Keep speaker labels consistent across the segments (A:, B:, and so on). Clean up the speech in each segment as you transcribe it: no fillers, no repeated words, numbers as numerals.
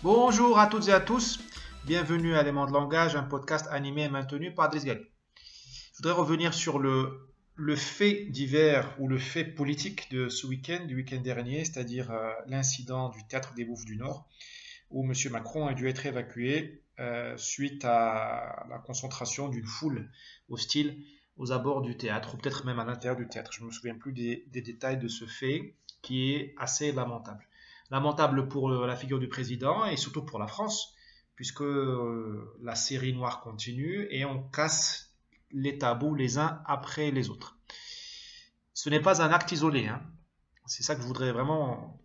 A: Bonjour à toutes et à tous, bienvenue à Éléments de langage, un podcast animé et maintenu par Driss Ghali. Je voudrais revenir sur le fait divers ou le fait politique de ce week-end, du week-end dernier, c'est-à-dire l'incident du Théâtre des Bouffes du Nord, où M. Macron a dû être évacué suite à la concentration d'une foule hostile aux abords du théâtre, ou peut-être même à l'intérieur du théâtre. Je ne me souviens plus des détails de ce fait, qui est assez lamentable. Lamentable pour la figure du président et surtout pour la France, puisque la série noire continue et on casse les tabous les uns après les autres. Ce n'est pas un acte isolé, hein. C'est ça que je voudrais vraiment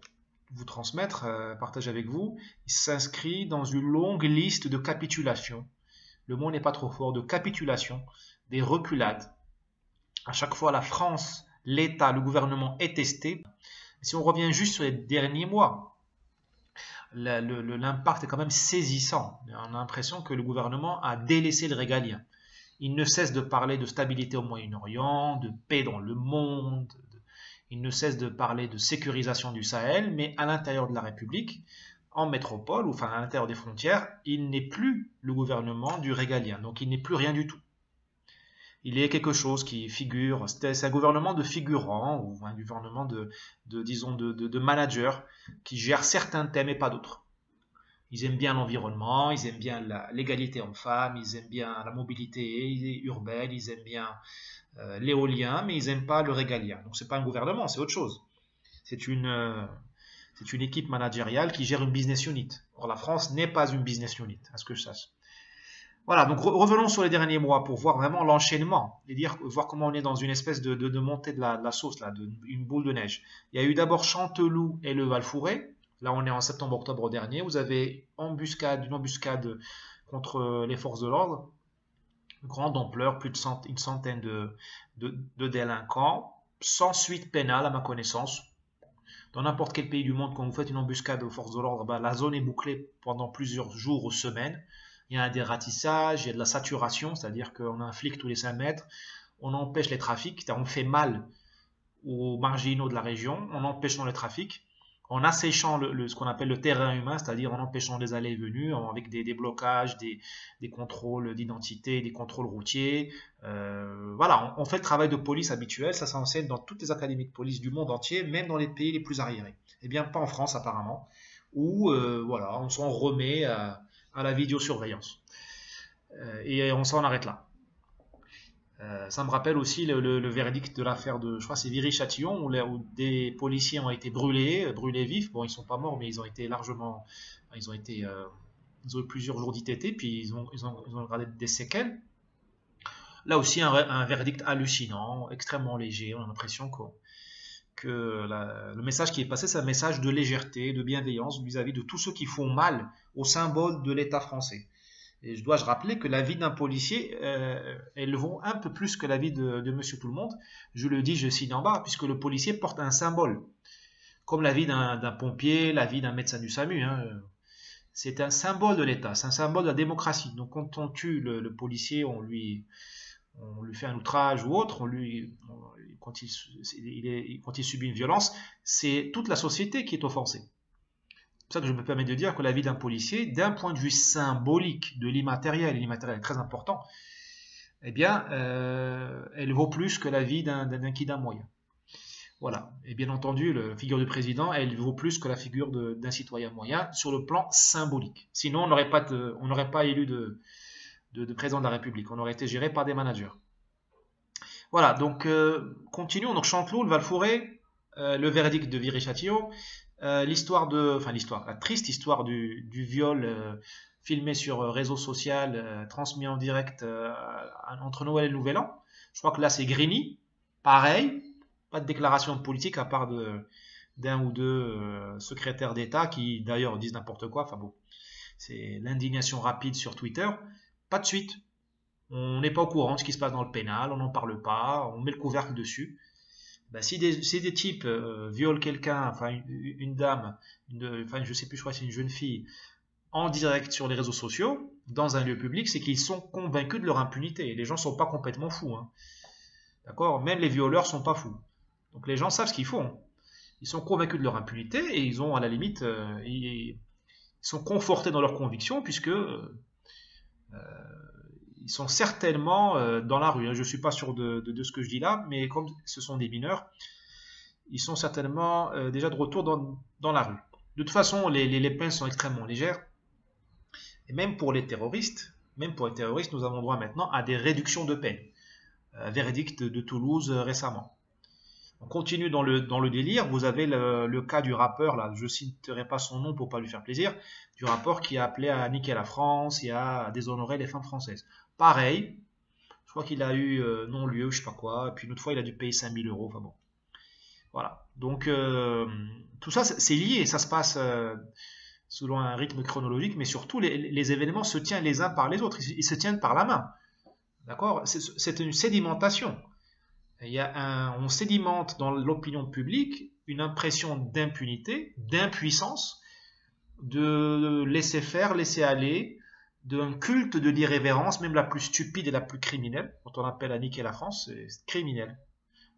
A: vous transmettre, partager avec vous. Il s'inscrit dans une longue liste de capitulations. Le mot n'est pas trop fort, de capitulation, des reculades. À chaque fois, la France, l'État, le gouvernement est testé. Si on revient juste sur les derniers mois, l'impact est quand même saisissant. On a l'impression que le gouvernement a délaissé le régalien. Il ne cesse de parler de stabilité au Moyen-Orient, de paix dans le monde, il ne cesse de parler de sécurisation du Sahel, mais à l'intérieur de la République, en métropole, ou enfin à l'intérieur des frontières, il n'est plus le gouvernement du régalien, donc il n'est plus rien du tout. Il y a quelque chose qui figure, c'est un gouvernement de figurants, ou un gouvernement de managers, qui gèrent certains thèmes et pas d'autres. Ils aiment bien l'environnement, ils aiment bien l'égalité homme-femme, ils aiment bien la mobilité urbaine, ils aiment bien l'éolien, mais ils n'aiment pas le régalien. Donc c'est pas un gouvernement, c'est autre chose. C'est une équipe managériale qui gère une business unit. Or la France n'est pas une business unit, à ce que je sache. Voilà, donc revenons sur les derniers mois pour voir vraiment l'enchaînement et voir comment on est dans une espèce de montée de la sauce, là, une boule de neige. Il y a eu d'abord Chanteloup et le Val-Fouré. Là, on est en septembre-octobre dernier. Vous avez une embuscade contre les forces de l'ordre, grande ampleur, plus une centaine de délinquants, sans suite pénale à ma connaissance. Dans n'importe quel pays du monde, quand vous faites une embuscade aux forces de l'ordre, la zone est bouclée pendant plusieurs jours ou semaines. Il y a un dératissage, il y a de la saturation, c'est-à-dire qu'on a un flic tous les 5 mètres, on empêche les trafics, on fait mal aux marginaux de la région, en empêchant le trafic, en asséchant ce qu'on appelle le terrain humain, c'est-à-dire en empêchant des allées et venues, avec des blocages, des contrôles d'identité, des contrôles routiers. Voilà, on fait le travail de police habituel, ça s'enseigne dans toutes les académies de police du monde entier, même dans les pays les plus arriérés. Eh bien, pas en France apparemment, où voilà, on s'en remet à la vidéosurveillance. Et on s'en arrête là. Ça me rappelle aussi le verdict de l'affaire de, je crois c'est Viry-Châtillon, où des policiers ont été brûlés vifs. Bon, ils sont pas morts, mais ils ont été largement, ils ont eu plusieurs jours d'ITT, puis ils ont gardé des séquelles. Là aussi, un verdict hallucinant, extrêmement léger. On a l'impression que le message qui est passé, c'est un message de légèreté, de bienveillance vis-à-vis de tous ceux qui font mal au symbole de l'État français. Et je dois rappeler que la vie d'un policier, elle vaut un peu plus que la vie de Monsieur Tout-le-Monde. Je le dis, je signe en bas, puisque le policier porte un symbole. Comme la vie d'un pompier, la vie d'un médecin du SAMU. Hein. C'est un symbole de l'État, c'est un symbole de la démocratie. Donc quand on tue le policier, on lui fait un outrage ou autre, quand il subit une violence, c'est toute la société qui est offensée. C'est pour ça que je me permets de dire que la vie d'un policier, d'un point de vue symbolique de l'immatériel, et l'immatériel est très important, eh bien, elle vaut plus que la vie d'un kidam moyen. Voilà. Et bien entendu, la figure du président, elle vaut plus que la figure d'un citoyen moyen sur le plan symbolique. Sinon, on n'aurait pas élu de président de la République. On aurait été géré par des managers. Voilà, donc continuons. Donc Chanteloup, le Val-Fouré, le verdict de Viry-Châtillon, la triste histoire du viol filmé sur réseau social, transmis en direct entre Noël et le Nouvel An. Je crois que là c'est Grigny, pareil, pas de déclaration politique à part d'un ou deux secrétaires d'État qui d'ailleurs disent n'importe quoi. Enfin bon, c'est l'indignation rapide sur Twitter. Pas de suite. On n'est pas au courant de ce qui se passe dans le pénal, on n'en parle pas, on met le couvercle dessus. Ben, si des types violent quelqu'un, enfin une dame, je sais plus, je crois que c'est une jeune fille, en direct sur les réseaux sociaux, dans un lieu public, c'est qu'ils sont convaincus de leur impunité. Les gens sont pas complètement fous, hein. D'accord? Même les violeurs sont pas fous. Donc les gens savent ce qu'ils font. Ils sont convaincus de leur impunité et ils ont à la limite, sont confortés dans leurs convictions, puisque ils sont certainement dans la rue. Je ne suis pas sûr de ce que je dis là, mais comme ce sont des mineurs, ils sont certainement déjà de retour dans la rue. De toute façon, les peines sont extrêmement légères. Et même pour les terroristes, nous avons droit maintenant à des réductions de peine. Verdict de Toulouse récemment. On continue dans le délire. Vous avez le cas du rappeur, là, je ne citerai pas son nom pour pas lui faire plaisir, du rappeur qui a appelé à niquer la France et à déshonorer les femmes françaises. Pareil, je crois qu'il a eu non-lieu, je sais pas quoi, et puis une autre fois il a dû payer 5000 euros, enfin bon. Voilà. Donc tout ça c'est lié, ça se passe selon un rythme chronologique, mais surtout les événements se tiennent les uns par les autres, ils se tiennent par la main. D'accord? C'est une sédimentation. On sédimente dans l'opinion publique une impression d'impunité, d'impuissance, de laisser faire, laisser aller, d'un culte de l'irrévérence, même la plus stupide et la plus criminelle, dont on appelle à niquer la France, c'est criminel,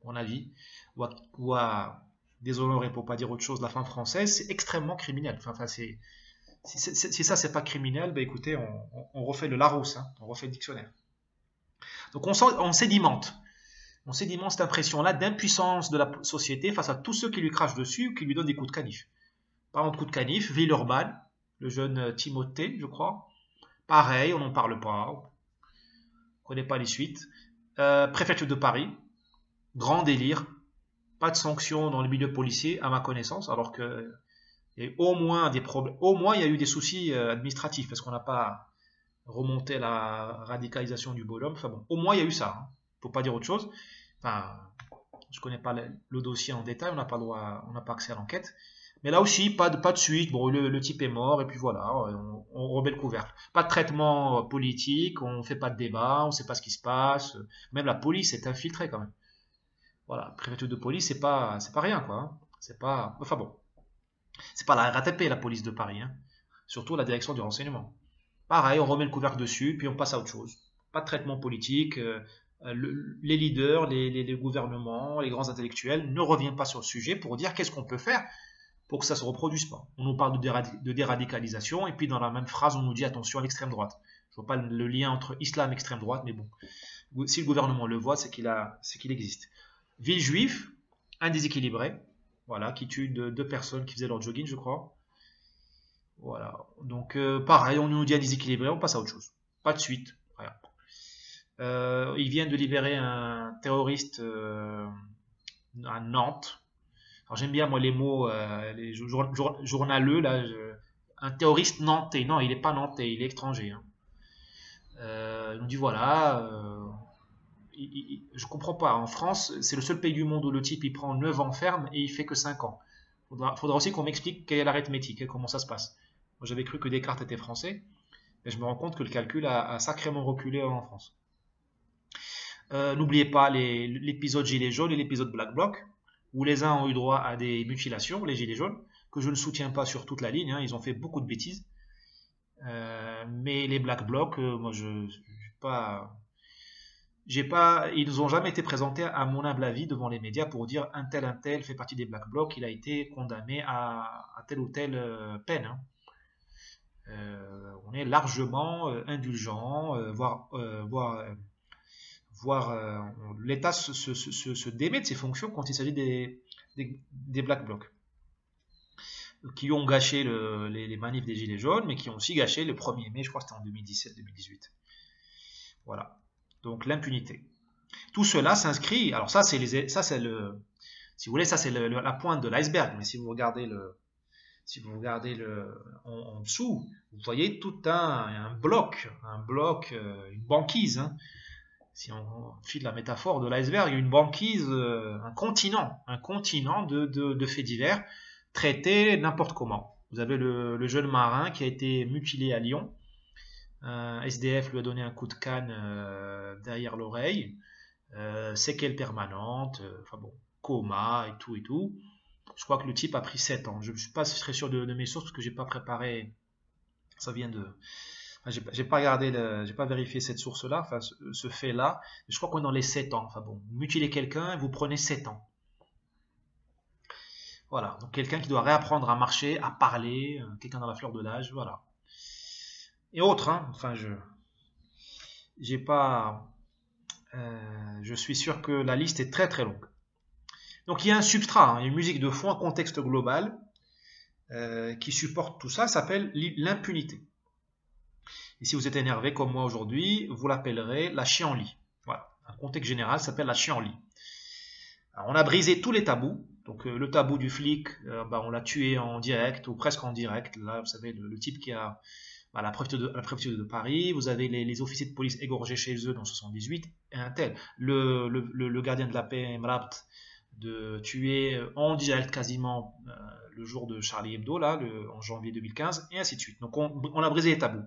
A: à mon avis, ou à déshonorer, pour pas dire autre chose, la femme française, c'est extrêmement criminel. Enfin, si ça c'est pas criminel, ben écoutez, on refait le Larousse, hein, on refait le dictionnaire. Donc on sédimente. On sédimente cette impression-là d'impuissance de la société face à tous ceux qui lui crachent dessus ou qui lui donnent des coups de canif. Par exemple, coup de canif, Villeurbanne, le jeune Timothée, je crois. Pareil, on n'en parle pas. On ne connaît pas les suites. Préfecture de Paris, grand délire. Pas de sanctions dans le milieu policier, à ma connaissance, alors que il y a eu au moins des problèmes. Au moins, il y a eu des soucis administratifs parce qu'on n'a pas remonté la radicalisation du bonhomme. Enfin bon, au moins, il y a eu ça. Hein. Pour pas dire autre chose. Enfin, je connais pas le dossier en détail, on n'a pas droit, on n'a pas accès à l'enquête. Mais là aussi, pas de suite. Bon, le type est mort et puis voilà, on remet le couvercle. Pas de traitement politique, on fait pas de débat, on sait pas ce qui se passe. Même la police est infiltrée quand même. Voilà, préfecture de police, c'est pas rien quoi. Hein. C'est pas, enfin bon, c'est pas la RATP la police de Paris. Hein. Surtout la direction du renseignement. Pareil, on remet le couvercle dessus puis on passe à autre chose. Pas de traitement politique. Les leaders, les gouvernements, les grands intellectuels ne reviennent pas sur le sujet pour dire qu'est-ce qu'on peut faire pour que ça ne se reproduise pas. On nous parle de déradicalisation et puis dans la même phrase on nous dit attention à l'extrême droite. Je ne vois pas le lien entre islam et extrême droite, mais bon, si le gouvernement le voit, c'est qu'il existe. Ville juive, un déséquilibré, voilà, qui tue deux personnes qui faisaient leur jogging, je crois. Voilà, donc pareil, on nous dit un déséquilibré, on passe à autre chose. Pas de suite, rien. Ils viennent de libérer un terroriste à Nantes. Alors j'aime bien moi les mots, les journaleux là. Un terroriste nantais. Non, il n'est pas nantais, il est étranger. Hein. Il nous dit voilà. Je comprends pas. En France, c'est le seul pays du monde où le type il prend 9 ans ferme et il fait que 5 ans. Faudra aussi qu'on m'explique quelle est l'arithmétique, comment ça se passe. Moi j'avais cru que Descartes était français, mais je me rends compte que le calcul a sacrément reculé en France. N'oubliez pas l'épisode Gilets jaunes et l'épisode Black Bloc, où les uns ont eu droit à des mutilations, les Gilets jaunes, que je ne soutiens pas sur toute la ligne, hein, ils ont fait beaucoup de bêtises. Mais les Black Blocs, moi ils n'ont jamais été présentés à mon humble avis devant les médias pour dire un tel fait partie des Black Blocs, il a été condamné à telle ou telle peine. Hein. On est largement indulgent, voire l'État se démet de ses fonctions quand il s'agit des Black Blocs, qui ont gâché les manifs des Gilets jaunes, mais qui ont aussi gâché le 1er mai, je crois que c'était en 2017-2018. Voilà. Donc l'impunité. Tout cela s'inscrit. Alors ça c'est si vous voulez, ça c'est la pointe de l'iceberg. Mais si vous regardez en dessous, vous voyez tout un bloc, une banquise. Hein. Si on file la métaphore de l'iceberg, il y a une banquise, un continent de faits divers traités n'importe comment. Vous avez le jeune marin qui a été mutilé à Lyon. SDF lui a donné un coup de canne derrière l'oreille, séquelles permanentes, enfin bon, coma et tout. Je crois que le type a pris 7 ans. Je ne suis pas très sûr de mes sources parce que j'ai pas préparé. Ça vient de. Enfin, j'ai pas regardé, j'ai pas vérifié cette source-là, enfin ce fait-là. Je crois qu'on est dans les 7 ans. Enfin bon, mutilez quelqu'un, vous prenez 7 ans. Voilà, donc quelqu'un qui doit réapprendre à marcher, à parler, quelqu'un dans la fleur de l'âge, voilà. Et autres, hein, enfin, j'ai pas, je suis sûr que la liste est très très longue. Donc il y a un substrat, hein, il y a une musique de fond, un contexte global qui supporte tout ça, s'appelle l'impunité. Et si vous êtes énervé comme moi aujourd'hui, vous l'appellerez la chienlit. Voilà, un contexte général s'appelle la chienlit. Alors, on a brisé tous les tabous. Donc le tabou du flic, on l'a tué en direct ou presque en direct. Là, vous savez, le type qui a la préfecture de Paris, vous avez les officiers de police égorgés chez eux dans 78, et un tel. Le gardien de la paix, Mrabt, de tuer en direct quasiment le jour de Charlie Hebdo, là, en janvier 2015, et ainsi de suite. Donc on a brisé les tabous.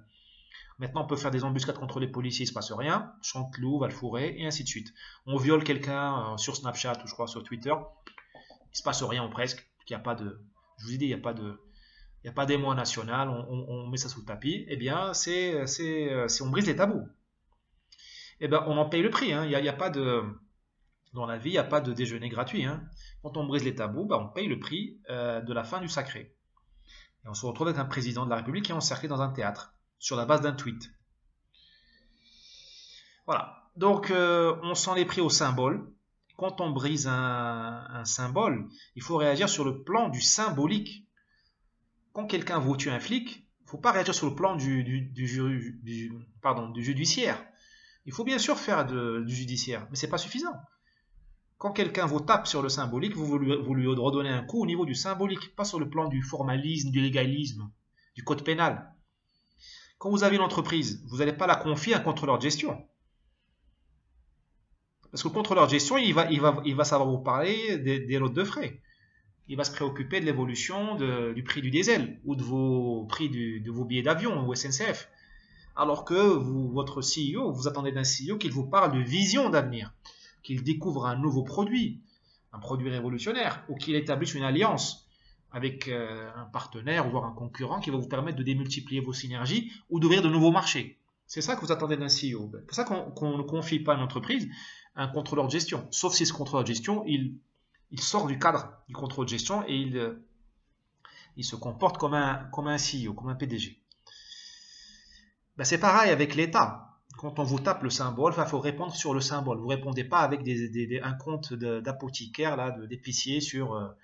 A: Maintenant, on peut faire des embuscades contre les policiers, il ne se passe rien. Chanteloup, Valfouré, et ainsi de suite. On viole quelqu'un sur Snapchat ou je crois sur Twitter, il ne se passe rien ou presque. Il y a pas de, je vous ai dit, il n'y a pas de, il n'y a pas d'émoi national, on met ça sous le tapis. Eh bien, on brise les tabous. Eh bien, on en paye le prix. Hein. Il y a pas de, dans la vie, il n'y a pas de déjeuner gratuit. Hein. Quand on brise les tabous, on paye le prix de la fin du sacré. Et on se retrouve avec un président de la République qui est encerclé dans un théâtre sur la base d'un tweet. Voilà. Donc, on s'en est pris au symbole. Quand on brise un symbole, il faut réagir sur le plan du symbolique. Quand quelqu'un vous tue un flic, il ne faut pas réagir sur le plan du judiciaire. Il faut bien sûr faire du judiciaire, mais ce n'est pas suffisant. Quand quelqu'un vous tape sur le symbolique, vous lui redonnez un coup au niveau du symbolique, pas sur le plan du formalisme, du légalisme, du code pénal. Quand vous avez une entreprise, vous n'allez pas la confier à un contrôleur de gestion. Parce que le contrôleur de gestion, il va savoir vous parler des notes de frais. Il va se préoccuper de l'évolution du prix du diesel ou de vos prix de vos billets d'avion ou SNCF. Alors que votre CEO, vous attendez d'un CEO qu'il vous parle de vision d'avenir, qu'il découvre un nouveau produit, un produit révolutionnaire, ou qu'il établisse une alliance avec un partenaire, voire un concurrent qui va vous permettre de démultiplier vos synergies ou d'ouvrir de nouveaux marchés. C'est ça que vous attendez d'un CEO. C'est pour ça qu'on ne confie pas une entreprise à un contrôleur de gestion. Sauf si ce contrôleur de gestion, il sort du cadre du contrôle de gestion et il se comporte comme un CEO, comme un PDG. C'est pareil avec l'État. Quand on vous tape le symbole, il faut répondre sur le symbole. Vous ne répondez pas avec un compte d'apothicaire, d'épicier sur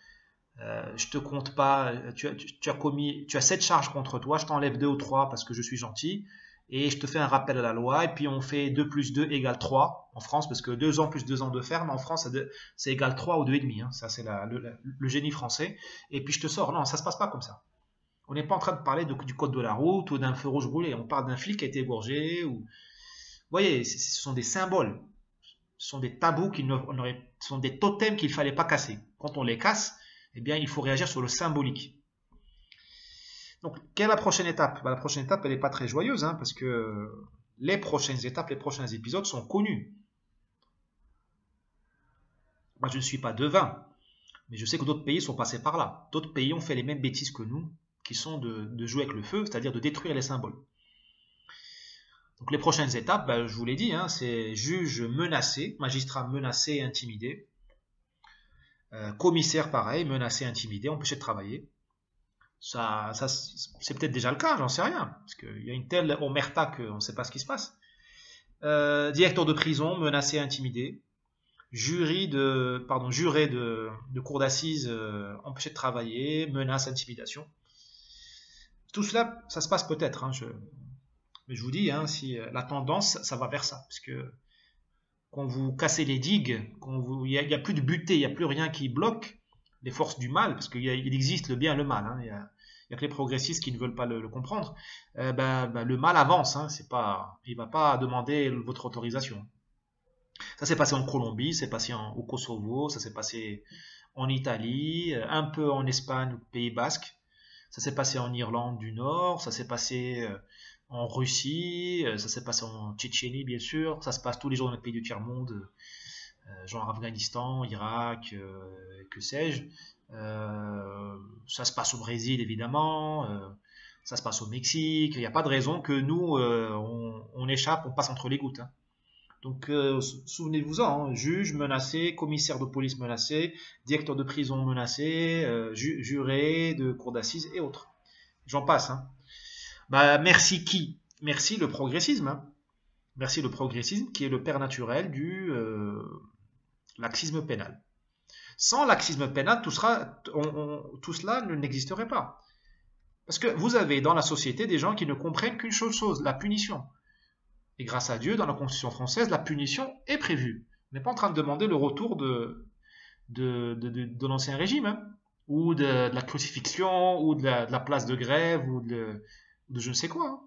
A: je te compte pas, tu as 7 charges contre toi, je t'enlève 2 ou 3 parce que je suis gentil, et je te fais un rappel à la loi, et puis on fait 2 plus 2 égale 3 en France, parce que 2 ans plus 2 ans de ferme, en France, c'est égal 3 ou 2,5, hein. Ça c'est le génie français, et puis je te sors. Non, ça se passe pas comme ça. On n'est pas en train de parler du code de la route ou d'un feu rouge brûlé, on parle d'un flic qui a été égorgé, ou... Vous voyez, ce sont des symboles, ce sont des tabous, ce sont des totems qu'il ne fallait pas casser. Quand on les casse, eh bien, il faut réagir sur le symbolique. Donc, quelle est la prochaine étape? La prochaine étape, elle n'est pas très joyeuse, hein, parce que les prochaines étapes, les prochains épisodes sont connus. Moi, je ne suis pas devin, mais je sais que d'autres pays sont passés par là. D'autres pays ont fait les mêmes bêtises que nous, qui sont de jouer avec le feu, c'est-à-dire de détruire les symboles. Donc, les prochaines étapes, je vous l'ai dit, hein, c'est juge menacé, magistrat menacé et intimidé. Commissaire pareil, menacé, intimidé, empêché de travailler. Ça c'est peut-être déjà le cas, j'en sais rien, parce qu'il y a une telle omerta qu'on ne sait pas ce qui se passe. Directeur de prison, menacé, intimidé. Juré de cour d'assises, empêché de travailler, menace, intimidation. Tout cela, ça se passe peut-être, hein, mais je vous dis, hein, si la tendance, ça va vers ça, parce que quand vous cassez les digues, il n'y a plus de butée, il n'y a plus rien qui bloque les forces du mal, parce qu'il existe le bien et le mal. Hein, il n'y a que les progressistes qui ne veulent pas le comprendre. Le mal avance. Hein, il ne va pas demander votre autorisation. Ça s'est passé en Colombie, c'est passé au Kosovo, ça s'est passé en Italie, un peu en Espagne, au Pays Basque. Ça s'est passé en Irlande du Nord, ça s'est passé en Russie, ça s'est passé en Tchétchénie, bien sûr. Ça se passe tous les jours dans les pays du tiers-monde, genre Afghanistan, Irak, que sais-je. Ça se passe au Brésil, évidemment. Ça se passe au Mexique. Il n'y a pas de raison que nous, on échappe, on passe entre les gouttes. Hein. Donc, souvenez-vous-en, hein, juge menacé, commissaire de police menacé, directeur de prison menacé, juré de cour d'assises et autres. J'en passe. Hein. Bah, merci qui? Merci le progressisme. Hein. Merci le progressisme qui est le père naturel du laxisme pénal. Sans laxisme pénal, tout cela n'existerait pas. Parce que vous avez dans la société des gens qui ne comprennent qu'une seule chose, la punition. Et grâce à Dieu, dans la Constitution française, la punition est prévue. On n'est pas en train de demander le retour de l'ancien régime, hein, ou de la crucifixion, ou de la place de grève, ou de je ne sais quoi. Hein.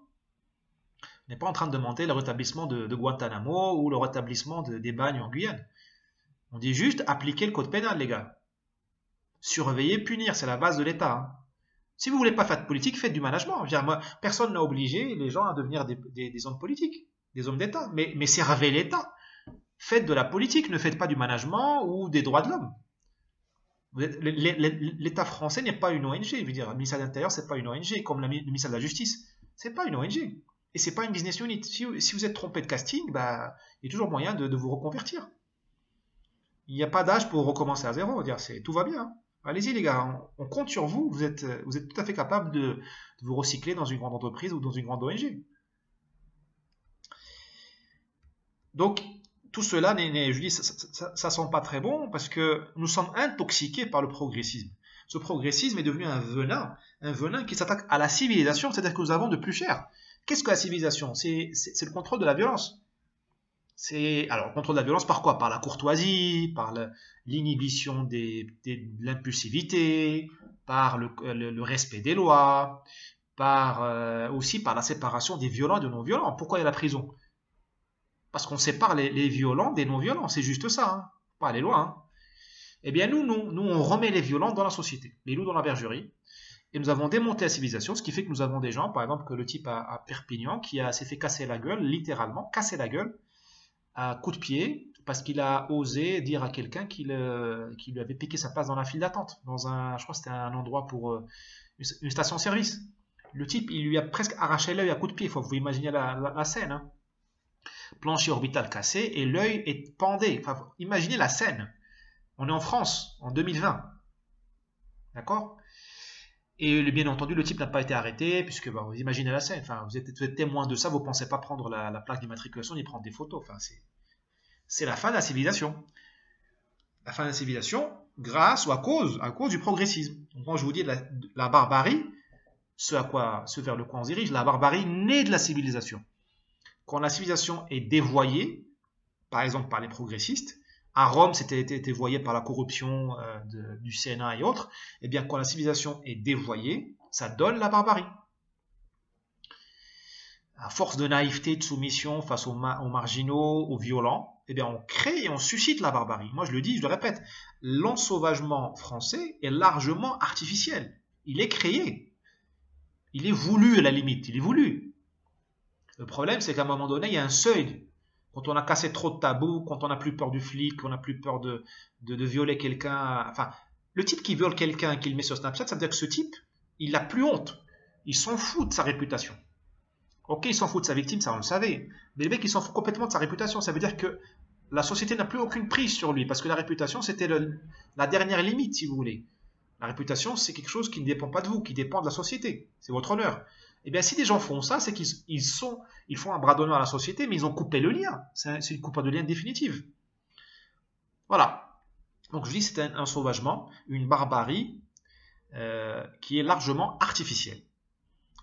A: On n'est pas en train de demander le rétablissement de Guantanamo, ou le rétablissement des bagnes en Guyane. On dit juste appliquer le code pénal, les gars. Surveiller, punir, c'est la base de l'État. Hein. Si vous voulez pas faire de politique, faites du management. Moi, personne n'a obligé les gens à devenir des hommes politiques, des hommes d'État. Mais servez l'État. Faites de la politique, ne faites pas du management ou des droits de l'homme. L'État français n'est pas une ONG. Je veux dire, le ministère de l'Intérieur, c'est pas une ONG, comme le ministère de la Justice. C'est pas une ONG. Et c'est pas une business unit. Si vous êtes trompé de casting, bah, il y a toujours moyen de vous reconvertir. Il n'y a pas d'âge pour recommencer à zéro. Dire, tout va bien. Hein. Allez-y les gars, on compte sur vous. Vous êtes tout à fait capable de vous recycler dans une grande entreprise ou dans une grande ONG. Donc, tout cela, je dis, ça sent pas très bon parce que nous sommes intoxiqués par le progressisme. Ce progressisme est devenu un venin qui s'attaque à la civilisation, c'est-à-dire que nous avons de plus cher. Qu'est-ce que la civilisation? C'est le contrôle de la violence. Alors, le contrôle de la violence par quoi? Par la courtoisie, par l'inhibition de l'impulsivité, par le respect des lois, aussi par la séparation des violents et des non-violents. Pourquoi il y a la prison? Parce qu'on sépare les violents des non-violents, c'est juste ça, hein. Pas aller loin. Hein. Eh bien, nous, on remet les violents dans la société, les loups dans la bergerie, et nous avons démonté la civilisation, ce qui fait que nous avons des gens, par exemple, que le type à Perpignan, qui s'est fait casser la gueule, littéralement, casser la gueule, à coup de pied, parce qu'il a osé dire à quelqu'un qu'il lui avait piqué sa place dans la file d'attente, je crois que c'était un endroit pour une station-service. Le type, il lui a presque arraché l'œil à coup de pied, il faut vous imaginer la scène. Hein. Plancher orbital cassé et l'œil est pendé. Enfin, imaginez la scène. On est en France, en 2020. D'accord? Et bien entendu, le type n'a pas été arrêté, puisque vous imaginez la scène. Enfin, vous êtes témoin de ça, vous ne pensez pas prendre la plaque d'immatriculation ni prendre des photos. Enfin, c'est la fin de la civilisation. La fin de la civilisation grâce ou à cause du progressisme. Donc, quand je vous dis la barbarie, ce vers le quoi on se dirige, la barbarie naît de la civilisation. Quand la civilisation est dévoyée, par exemple par les progressistes, à Rome c'était dévoyé par la corruption du Sénat et autres, et bien quand la civilisation est dévoyée, ça donne la barbarie. À force de naïveté, de soumission face aux marginaux, aux violents, eh bien on crée et on suscite la barbarie. Moi je le dis, je le répète, l'ensauvagement français est largement artificiel. Il est créé. Il est voulu à la limite, il est voulu. Le problème, c'est qu'à un moment donné, il y a un seuil. Quand on a cassé trop de tabous, quand on n'a plus peur du flic, qu'on n'a plus peur de violer quelqu'un. Enfin, le type qui viole quelqu'un, qui le met sur Snapchat, ça veut dire que ce type, il n'a plus honte. Il s'en fout de sa réputation. Ok, il s'en fout de sa victime, ça on le savait. Mais le mec, il s'en fout complètement de sa réputation. Ça veut dire que la société n'a plus aucune prise sur lui. Parce que la réputation, c'était la dernière limite, si vous voulez. La réputation, c'est quelque chose qui ne dépend pas de vous, qui dépend de la société. C'est votre honneur. Eh bien, si des gens font ça, c'est qu'ils font un bras d'honneur à la société, mais ils ont coupé le lien. C'est une coupure de lien définitive. Voilà. Donc, je dis c'est un sauvagement, une barbarie qui est largement artificielle.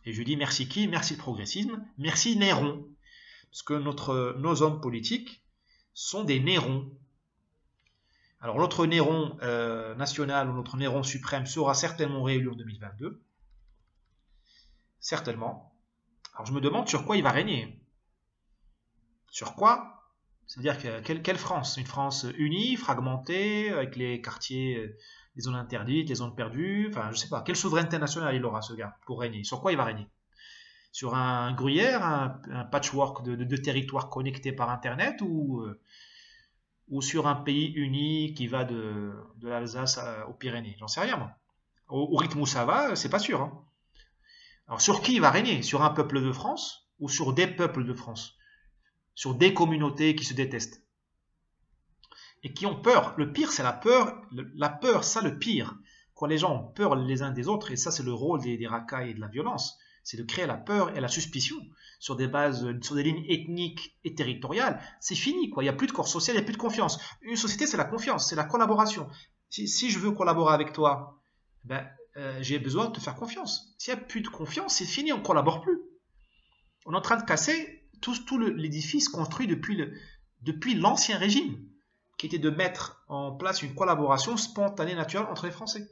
A: Et je dis merci qui? Merci le progressisme, merci Néron. Parce que nos hommes politiques sont des Nérons. Alors, notre Néron national ou notre Néron suprême sera certainement réélu en 2022. Certainement. Alors je me demande sur quoi il va régner. Sur quoi? C'est-à-dire quelle France? Une France unie, fragmentée, avec les quartiers, les zones interdites, les zones perdues. Enfin, je sais pas. Quelle souveraineté nationale il aura ce gars pour régner? Sur quoi il va régner? Sur un gruyère, un patchwork de territoires connectés par Internet ou sur un pays uni qui va de l'Alsace aux Pyrénées? J'en sais rien moi. Au rythme où ça va, c'est pas sûr. Hein. Alors sur qui il va régner? Sur un peuple de France ou sur des peuples de France? sur des communautés qui se détestent et qui ont peur. Le pire, c'est la peur. La peur, ça le pire. Quand les gens ont peur les uns des autres, et ça c'est le rôle des racailles et de la violence, c'est de créer la peur et la suspicion sur des bases, sur des lignes ethniques et territoriales. C'est fini, quoi. Il n'y a plus de corps social, il n'y a plus de confiance. Une société, c'est la confiance, c'est la collaboration. Si je veux collaborer avec toi, ben, j'ai besoin de te faire confiance. S'il n'y a plus de confiance, c'est fini, on ne collabore plus. On est en train de casser tout l'édifice construit depuis l'ancien régime, qui était de mettre en place une collaboration spontanée, naturelle entre les Français.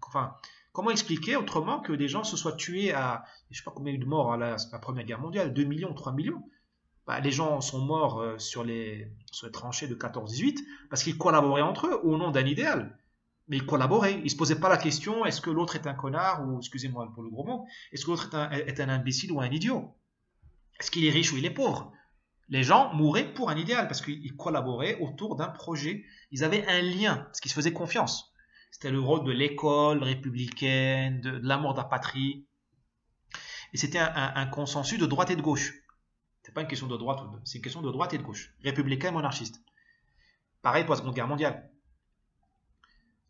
A: Enfin, comment expliquer autrement que des gens se soient tués à, je ne sais pas combien il y a eu de morts à la Première Guerre mondiale, 2 millions, 3 millions. Bah, les gens sont morts sur les tranchées de 14-18 parce qu'ils collaboraient entre eux au nom d'un idéal. Mais ils collaboraient, ils ne se posaient pas la question est-ce que l'autre est un connard ou, excusez-moi pour le gros mot, est-ce que l'autre est un imbécile ou un idiot? Est-ce qu'il est riche ou il est pauvre? Les gens mouraient pour un idéal parce qu'ils collaboraient autour d'un projet. Ils avaient un lien parce qu'ils se faisaient confiance. C'était le rôle de l'école républicaine, de l'amour de la patrie. Et c'était un consensus de droite et de gauche. C'est pas une question de droite, c'est une question de droite et de gauche. Républicain et monarchiste. Pareil pour la Seconde Guerre mondiale.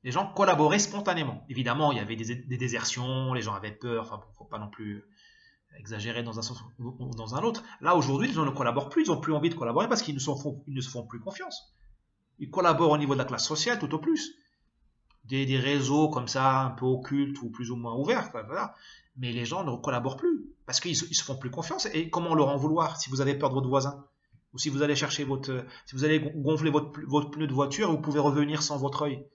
A: Les gens collaboraient spontanément. Évidemment, il y avait des désertions, les gens avaient peur, enfin, faut pas non plus exagérer dans un sens ou dans un autre. Là, aujourd'hui, les gens ne collaborent plus, ils n'ont plus envie de collaborer parce qu'ils ne se font plus confiance. Ils collaborent au niveau de la classe sociale, tout au plus. Des réseaux comme ça, un peu occultes ou plus ou moins ouverts, voilà. Mais les gens ne collaborent plus parce qu'ils se font plus confiance. Et comment leur en vouloir si vous avez peur de votre voisin? Ou si vous allez chercher si vous allez gonfler votre pneu de voiture, vous pouvez revenir sans votre œil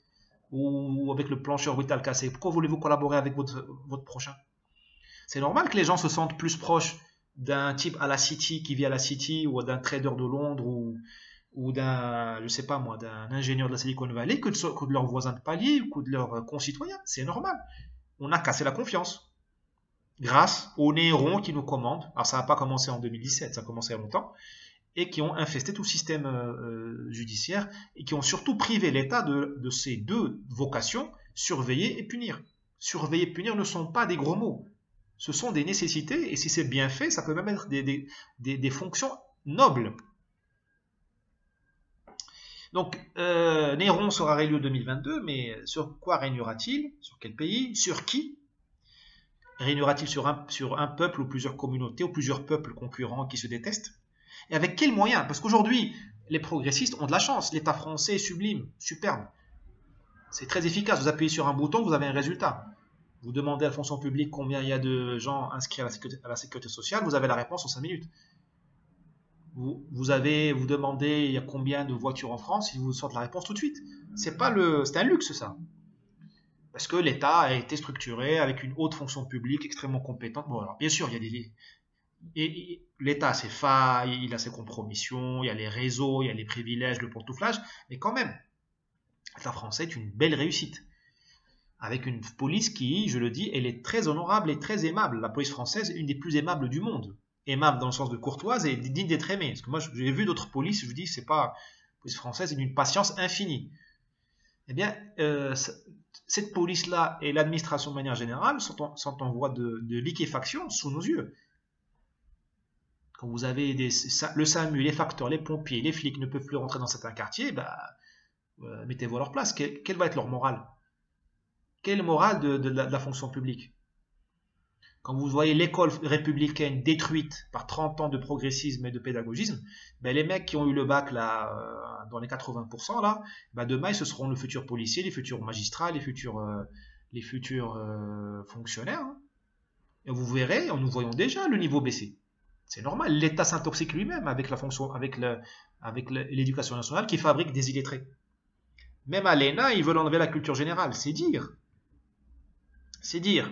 A: ou avec le plancher orbital cassé. Pourquoi voulez-vous collaborer avec votre prochain? C'est normal que les gens se sentent plus proches d'un type à la City qui vit à la City ou d'un trader de Londres ou d'un, je sais pas moi, d'un ingénieur de la Silicon Valley que de leurs voisins de palier ou que de leurs concitoyens. C'est normal. On a cassé la confiance grâce aux néérons qui nous commandent. Alors ça n'a pas commencé en 2017, ça a commencé il y a longtemps, et qui ont infesté tout le système judiciaire et qui ont surtout privé l'État de ces deux vocations, surveiller et punir. Surveiller et punir ne sont pas des gros mots. Ce sont des nécessités, et si c'est bien fait, ça peut même être des fonctions nobles. Donc, Néron sera réélu en 2022, mais sur quoi régnera-t-il? Sur quel pays? Sur qui? Régnera-t-il sur un peuple ou plusieurs communautés ou plusieurs peuples concurrents qui se détestent? Et avec quels moyens? Parce qu'aujourd'hui, les progressistes ont de la chance. L'État français est sublime, superbe. C'est très efficace. Vous appuyez sur un bouton, vous avez un résultat. Vous demandez à la fonction publique combien il y a de gens inscrits à la sécurité sociale, vous avez la réponse en 5 minutes. Vous demandez il y a combien de voitures en France, ils vous sortent la réponse tout de suite. C'est un luxe ça. Parce que l'État a été structuré avec une haute fonction publique extrêmement compétente. Bon, alors bien sûr, il y a l'État a ses failles, il a ses compromissions, il y a les réseaux, il y a les privilèges, le pantouflage, mais quand même, l'État français est une belle réussite. Avec une police qui, je le dis, elle est très honorable et très aimable. La police française est une des plus aimables du monde. Aimable dans le sens de courtoise et digne d'être aimée. Parce que moi, j'ai vu d'autres polices, je vous dis, c'est pas, la police française est d'une patience infinie. Eh bien, cette police-là et l'administration de manière générale sont en voie de liquéfaction sous nos yeux. Quand vous avez le SAMU, les facteurs, les pompiers, les flics ne peuvent plus rentrer dans certains quartiers, bah, mettez-vous à leur place. Quelle va être leur morale? Quelle est le moral de la fonction publique? Quand vous voyez l'école républicaine détruite par 30 ans de progressisme et de pédagogisme, ben les mecs qui ont eu le bac là, dans les 80%, là, ben demain, ce seront le futur policier, les futurs magistrats, les futurs fonctionnaires. Hein. Et vous verrez, nous voyons déjà le niveau baisser. C'est normal, l'État s'intoxique lui-même avec l'éducation nationale qui fabrique des illettrés. Même à l'ENA, ils veulent enlever la culture générale, c'est dire. C'est dire.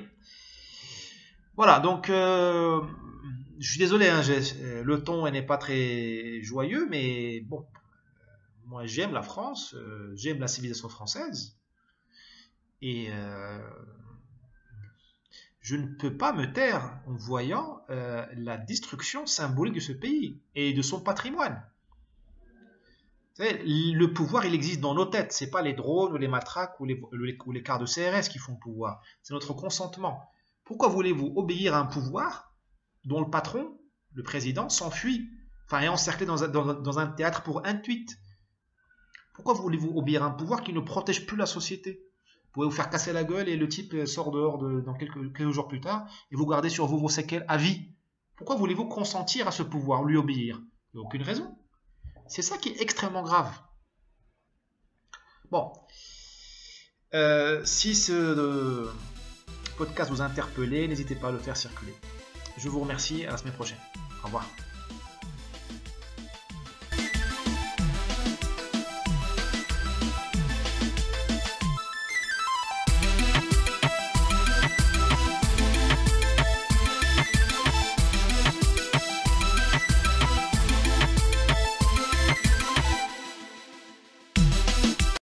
A: Voilà, donc je suis désolé, hein, le ton n'est pas très joyeux, mais bon, moi j'aime la France, j'aime la civilisation française, et je ne peux pas me taire en voyant la destruction symbolique de ce pays et de son patrimoine. Vous savez, le pouvoir, il existe dans nos têtes, c'est pas les drones ou les matraques ou les cars de CRS qui font le pouvoir, c'est notre consentement. Pourquoi voulez-vous obéir à un pouvoir dont le patron le président s'enfuit, enfin est encerclé dans un théâtre pour un tweet. Pourquoi voulez-vous obéir à un pouvoir qui ne protège plus la société? Vous pouvez vous faire casser la gueule et le type sort dehors dans quelques jours plus tard et vous gardez sur vous vos séquelles à vie. Pourquoi voulez-vous consentir à ce pouvoir, lui obéir? Il n'y a aucune raison. C'est ça qui est extrêmement grave. Bon, si ce podcast vous a interpellé, n'hésitez pas à le faire circuler. Je vous remercie, à la semaine prochaine. Au revoir.